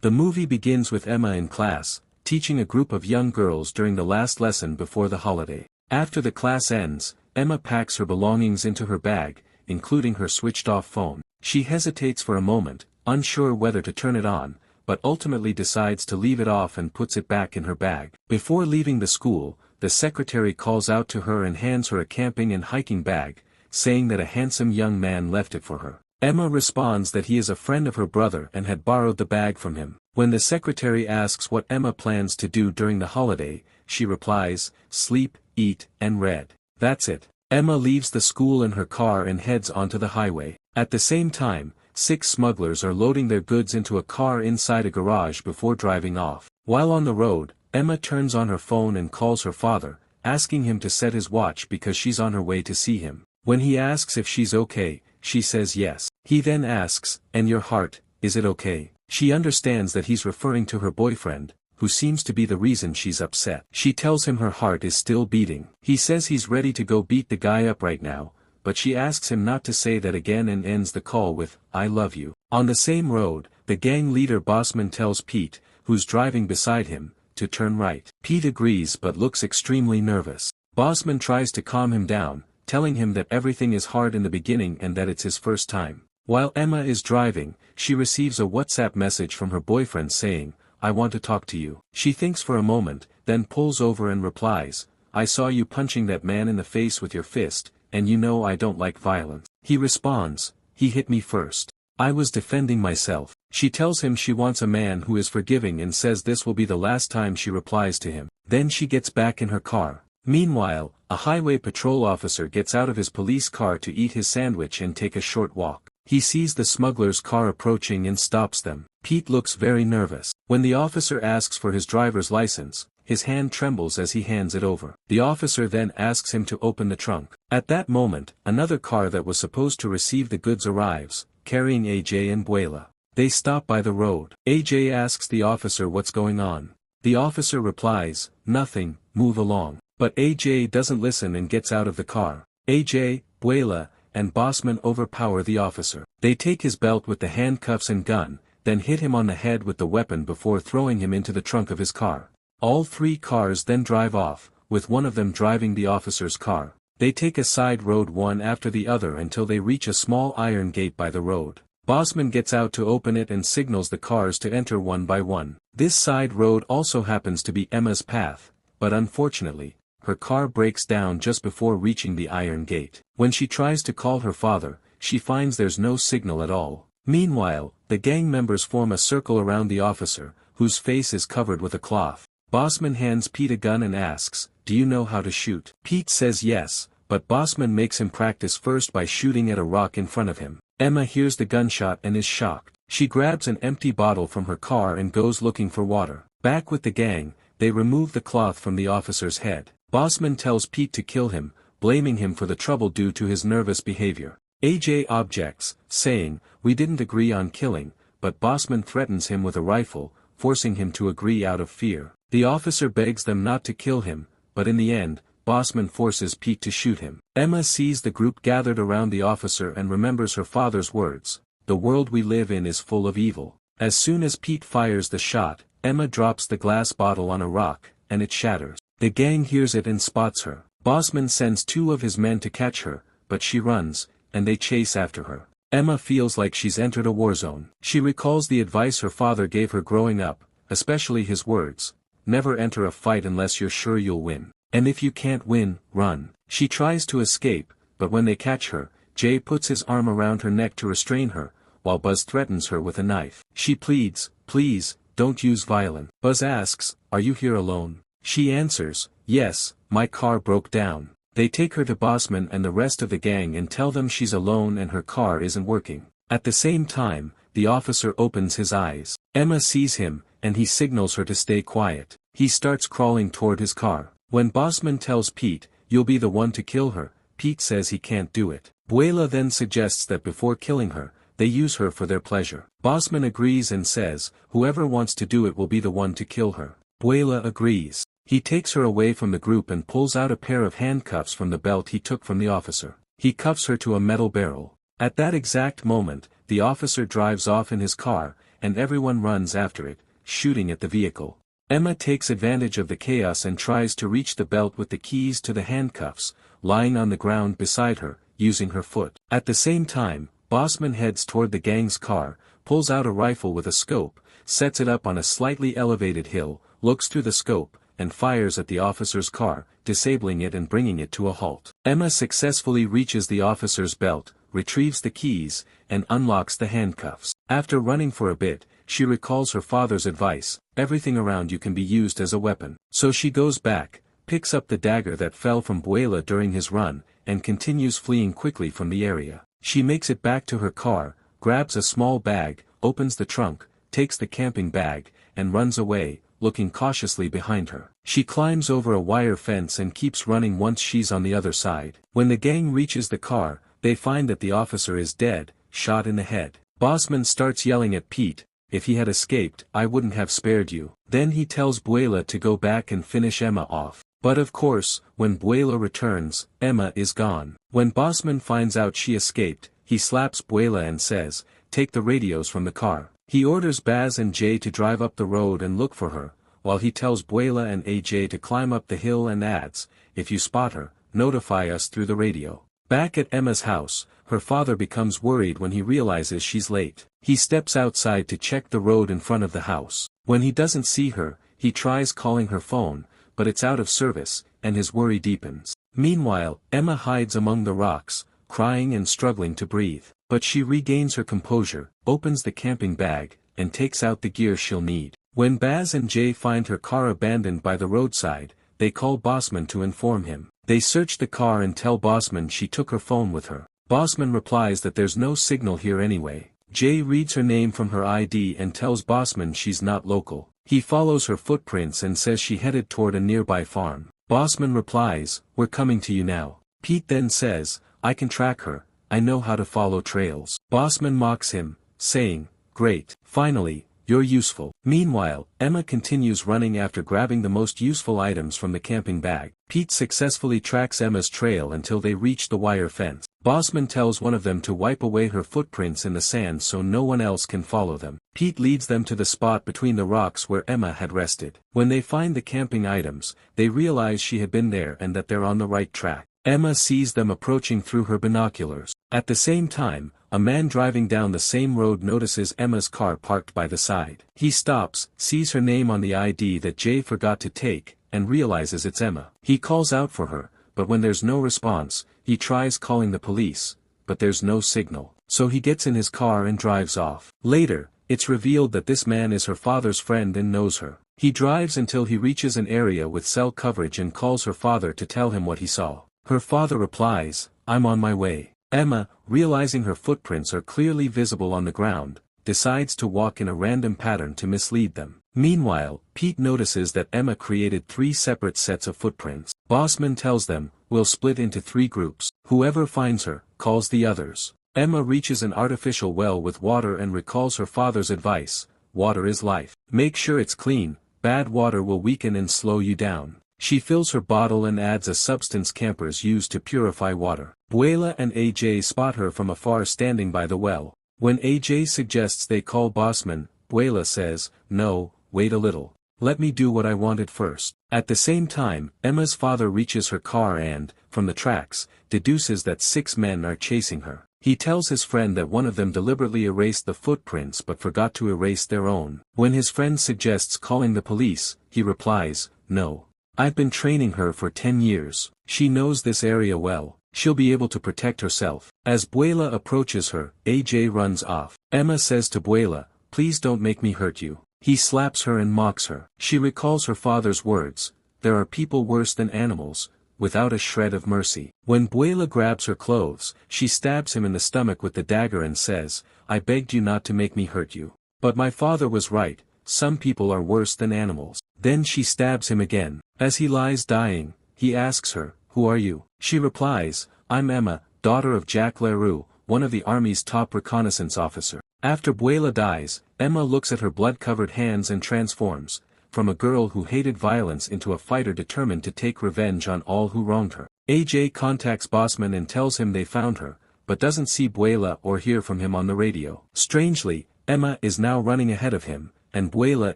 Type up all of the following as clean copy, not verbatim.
The movie begins with Emma in class, teaching a group of young girls during the last lesson before the holiday. After the class ends, Emma packs her belongings into her bag, including her switched-off phone. She hesitates for a moment, unsure whether to turn it on, but ultimately decides to leave it off and puts it back in her bag. Before leaving the school, the secretary calls out to her and hands her a camping and hiking bag, saying that a handsome young man left it for her. Emma responds that he is a friend of her brother and had borrowed the bag from him. When the secretary asks what Emma plans to do during the holiday, she replies, sleep, eat, and read. That's it. Emma leaves the school in her car and heads onto the highway. At the same time, 6 smugglers are loading their goods into a car inside a garage before driving off. While on the road, Emma turns on her phone and calls her father, asking him to set his watch because she's on her way to see him. When he asks if she's okay, she says yes. He then asks, and your heart, is it okay? She understands that he's referring to her boyfriend, who seems to be the reason she's upset. She tells him her heart is still beating. He says he's ready to go beat the guy up right now, but she asks him not to say that again and ends the call with, I love you. On the same road, the gang leader Bossman tells Pete, who's driving beside him, to turn right. Pete agrees but looks extremely nervous. Bossman tries to calm him down, telling him that everything is hard in the beginning and that it's his first time. While Emma is driving, she receives a WhatsApp message from her boyfriend saying, I want to talk to you. She thinks for a moment, then pulls over and replies, I saw you punching that man in the face with your fist, and you know I don't like violence. He responds, he hit me first. I was defending myself. She tells him she wants a man who is forgiving and says this will be the last time she replies to him. Then she gets back in her car. Meanwhile, a highway patrol officer gets out of his police car to eat his sandwich and take a short walk. He sees the smuggler's car approaching and stops them. Pete looks very nervous. When the officer asks for his driver's license, his hand trembles as he hands it over. The officer then asks him to open the trunk. At that moment, another car that was supposed to receive the goods arrives, carrying AJ and Buela. They stop by the road. AJ asks the officer what's going on. The officer replies, nothing, move along. But AJ doesn't listen and gets out of the car. AJ, Buela, and Bossman overpower the officer. They take his belt with the handcuffs and gun, then hit him on the head with the weapon before throwing him into the trunk of his car. All 3 cars then drive off, with one of them driving the officer's car. They take a side road one after the other until they reach a small iron gate by the road. Bossman gets out to open it and signals the cars to enter one by one. This side road also happens to be Emma's path, but unfortunately, her car breaks down just before reaching the iron gate. When she tries to call her father, she finds there's no signal at all. Meanwhile, the gang members form a circle around the officer, whose face is covered with a cloth. Bossman hands Pete a gun and asks, do you know how to shoot? Pete says yes, but Bossman makes him practice first by shooting at a rock in front of him. Emma hears the gunshot and is shocked. She grabs an empty bottle from her car and goes looking for water. Back with the gang, they remove the cloth from the officer's head. Bossman tells Pete to kill him, blaming him for the trouble due to his nervous behavior. AJ objects, saying, we didn't agree on killing, but Bossman threatens him with a rifle, forcing him to agree out of fear. The officer begs them not to kill him, but in the end, Bossman forces Pete to shoot him. Emma sees the group gathered around the officer and remembers her father's words, the world we live in is full of evil. As soon as Pete fires the shot, Emma drops the glass bottle on a rock, and it shatters. The gang hears it and spots her. Bossman sends 2 of his men to catch her, but she runs, and they chase after her. Emma feels like she's entered a war zone. She recalls the advice her father gave her growing up, especially his words, never enter a fight unless you're sure you'll win. And if you can't win, run. She tries to escape, but when they catch her, Jay puts his arm around her neck to restrain her, while Buzz threatens her with a knife. She pleads, please, don't use violence. Buzz asks, are you here alone? She answers, yes, my car broke down. They take her to Bossman and the rest of the gang and tell them she's alone and her car isn't working. At the same time, the officer opens his eyes. Emma sees him, and he signals her to stay quiet. He starts crawling toward his car. When Bossman tells Pete, you'll be the one to kill her, Pete says he can't do it. Buela then suggests that before killing her, they use her for their pleasure. Bossman agrees and says, whoever wants to do it will be the one to kill her. Buela agrees. He takes her away from the group and pulls out a pair of handcuffs from the belt he took from the officer. He cuffs her to a metal barrel. At that exact moment, the officer drives off in his car, and everyone runs after it, shooting at the vehicle. Emma takes advantage of the chaos and tries to reach the belt with the keys to the handcuffs, lying on the ground beside her, using her foot. At the same time, Bossman heads toward the gang's car, pulls out a rifle with a scope, sets it up on a slightly elevated hill, looks through the scope, and fires at the officer's car, disabling it and bringing it to a halt. Emma successfully reaches the officer's belt, retrieves the keys, and unlocks the handcuffs. After running for a bit, she recalls her father's advice: everything around you can be used as a weapon. So she goes back, picks up the dagger that fell from Buela during his run, and continues fleeing quickly from the area. She makes it back to her car, grabs a small bag, opens the trunk, takes the camping bag, and runs away, looking cautiously behind her. She climbs over a wire fence and keeps running once she's on the other side. When the gang reaches the car, they find that the officer is dead, shot in the head. Bossman starts yelling at Pete, "If he had escaped, I wouldn't have spared you." Then he tells Buela to go back and finish Emma off. But of course, when Buela returns, Emma is gone. When Bossman finds out she escaped, he slaps Buela and says, "Take the radios from the car." He orders Baz and Jay to drive up the road and look for her, while he tells Buela and AJ to climb up the hill and adds, "If you spot her, notify us through the radio." Back at Emma's house, her father becomes worried when he realizes she's late. He steps outside to check the road in front of the house. When he doesn't see her, he tries calling her phone, but it's out of service, and his worry deepens. Meanwhile, Emma hides among the rocks, crying and struggling to breathe. But she regains her composure, opens the camping bag, and takes out the gear she'll need. When Baz and Jay find her car abandoned by the roadside, they call Bossman to inform him. They search the car and tell Bossman she took her phone with her. Bossman replies that there's no signal here anyway. Jay reads her name from her ID and tells Bossman she's not local. He follows her footprints and says she headed toward a nearby farm. Bossman replies, "We're coming to you now." Pete then says, "I can track her. I know how to follow trails." Bossman mocks him, saying, "Great, finally, you're useful." Meanwhile, Emma continues running after grabbing the most useful items from the camping bag. Pete successfully tracks Emma's trail until they reach the wire fence. Bossman tells one of them to wipe away her footprints in the sand so no one else can follow them. Pete leads them to the spot between the rocks where Emma had rested. When they find the camping items, they realize she had been there and that they're on the right track. Emma sees them approaching through her binoculars. At the same time, a man driving down the same road notices Emma's car parked by the side. He stops, sees her name on the ID that Jay forgot to take, and realizes it's Emma. He calls out for her, but when there's no response, he tries calling the police, but there's no signal. So he gets in his car and drives off. Later, it's revealed that this man is her father's friend and knows her. He drives until he reaches an area with cell coverage and calls her father to tell him what he saw. Her father replies, "I'm on my way." Emma, realizing her footprints are clearly visible on the ground, decides to walk in a random pattern to mislead them. Meanwhile, Pete notices that Emma created 3 separate sets of footprints. Bossman tells them, "We'll split into 3 groups. Whoever finds her, calls the others." Emma reaches an artificial well with water and recalls her father's advice: "Water is life. Make sure it's clean, bad water will weaken and slow you down." She fills her bottle and adds a substance campers use to purify water. Buela and AJ spot her from afar standing by the well. When AJ suggests they call Bossman, Buela says, "No, wait a little. Let me do what I wanted first." At the same time, Emma's father reaches her car and, from the tracks, deduces that 6 men are chasing her. He tells his friend that one of them deliberately erased the footprints but forgot to erase their own. When his friend suggests calling the police, he replies, "No. I've been training her for 10 years. She knows this area well. She'll be able to protect herself." As Buela approaches her, AJ runs off. Emma says to Buela, "Please don't make me hurt you." He slaps her and mocks her. She recalls her father's words, "There are people worse than animals, without a shred of mercy." When Buela grabs her clothes, she stabs him in the stomach with the dagger and says, "I begged you not to make me hurt you. But my father was right, some people are worse than animals." Then she stabs him again. As he lies dying, he asks her, "Who are you?" She replies, "I'm Emma, daughter of Jack LaRue, one of the Army's top reconnaissance officer." After Buela dies, Emma looks at her blood-covered hands and transforms, from a girl who hated violence into a fighter determined to take revenge on all who wronged her. AJ contacts Bossman and tells him they found her, but doesn't see Buela or hear from him on the radio. Strangely, Emma is now running ahead of him, and Buela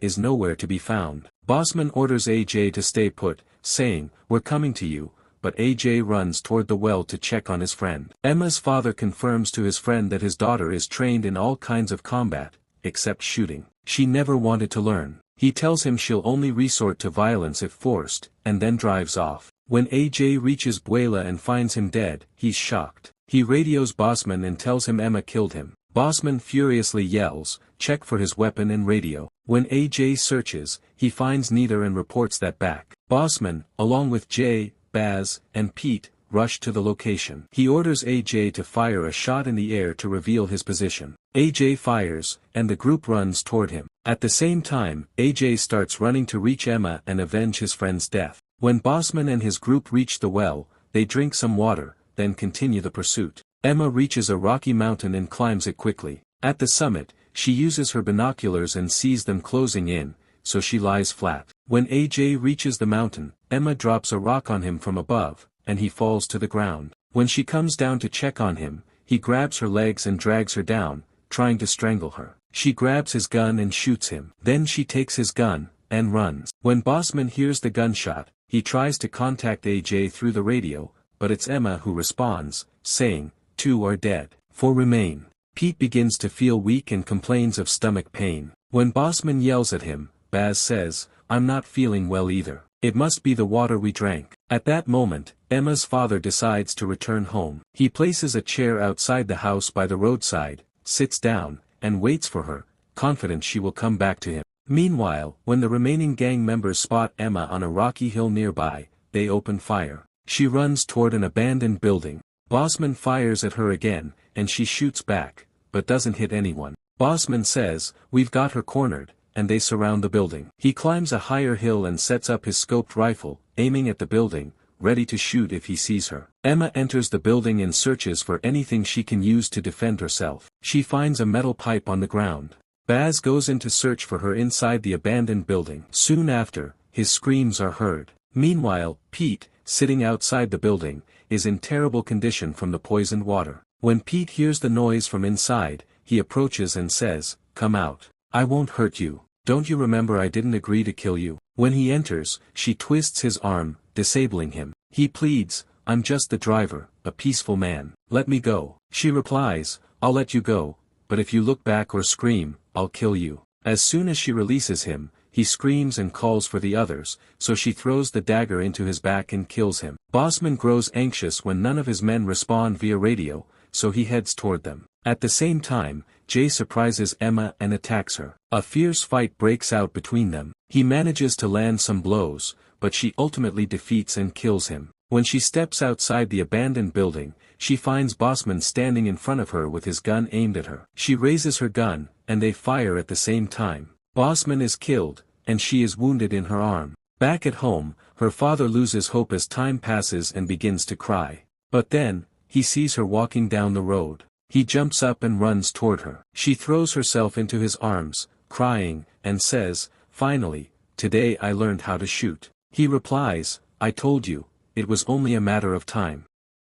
is nowhere to be found. Bossman orders AJ to stay put, saying, "We're coming to you," but AJ runs toward the well to check on his friend. Emma's father confirms to his friend that his daughter is trained in all kinds of combat, except shooting. She never wanted to learn. He tells him she'll only resort to violence if forced, and then drives off. When AJ reaches Buela and finds him dead, he's shocked. He radios Bossman and tells him Emma killed him. Bossman furiously yells, "Check for his weapon and radio." When AJ searches, he finds neither and reports that back. Bossman, along with Jay, Baz, and Pete, rush to the location. He orders AJ to fire a shot in the air to reveal his position. AJ fires, and the group runs toward him. At the same time, AJ starts running to reach Emma and avenge his friend's death. When Bossman and his group reach the well, they drink some water, then continue the pursuit. Emma reaches a rocky mountain and climbs it quickly. At the summit, she uses her binoculars and sees them closing in, so she lies flat. When AJ reaches the mountain, Emma drops a rock on him from above, and he falls to the ground. When she comes down to check on him, he grabs her legs and drags her down, trying to strangle her. She grabs his gun and shoots him. Then she takes his gun, and runs. When Bossman hears the gunshot, he tries to contact AJ through the radio, but it's Emma who responds, saying, "Two are dead. 4 remain." Pete begins to feel weak and complains of stomach pain. When Bossman yells at him, Baz says, "I'm not feeling well either. It must be the water we drank." At that moment, Emma's father decides to return home. He places a chair outside the house by the roadside, sits down, and waits for her, confident she will come back to him. Meanwhile, when the remaining gang members spot Emma on a rocky hill nearby, they open fire. She runs toward an abandoned building. Bossman fires at her again, and she shoots back, but doesn't hit anyone. Bossman says, "We've got her cornered," and they surround the building. He climbs a higher hill and sets up his scoped rifle, aiming at the building, ready to shoot if he sees her. Emma enters the building and searches for anything she can use to defend herself. She finds a metal pipe on the ground. Baz goes in to search for her inside the abandoned building. Soon after, his screams are heard. Meanwhile, Pete, sitting outside the building, is in terrible condition from the poisoned water. When Pete hears the noise from inside, he approaches and says, "Come out. I won't hurt you. Don't you remember I didn't agree to kill you?" When he enters, she twists his arm, disabling him. He pleads, "I'm just the driver, a peaceful man. Let me go." She replies, "I'll let you go, but if you look back or scream, I'll kill you." As soon as she releases him, he screams and calls for the others, so she throws the dagger into his back and kills him. Bossman grows anxious when none of his men respond via radio, so he heads toward them. At the same time, Jay surprises Emma and attacks her. A fierce fight breaks out between them. He manages to land some blows, but she ultimately defeats and kills him. When she steps outside the abandoned building, she finds Bossman standing in front of her with his gun aimed at her. She raises her gun, and they fire at the same time. Bossman is killed, and she is wounded in her arm. Back at home, her father loses hope as time passes and begins to cry. But then, he sees her walking down the road. He jumps up and runs toward her. She throws herself into his arms, crying, and says, "Finally, today I learned how to shoot." He replies, "I told you, it was only a matter of time."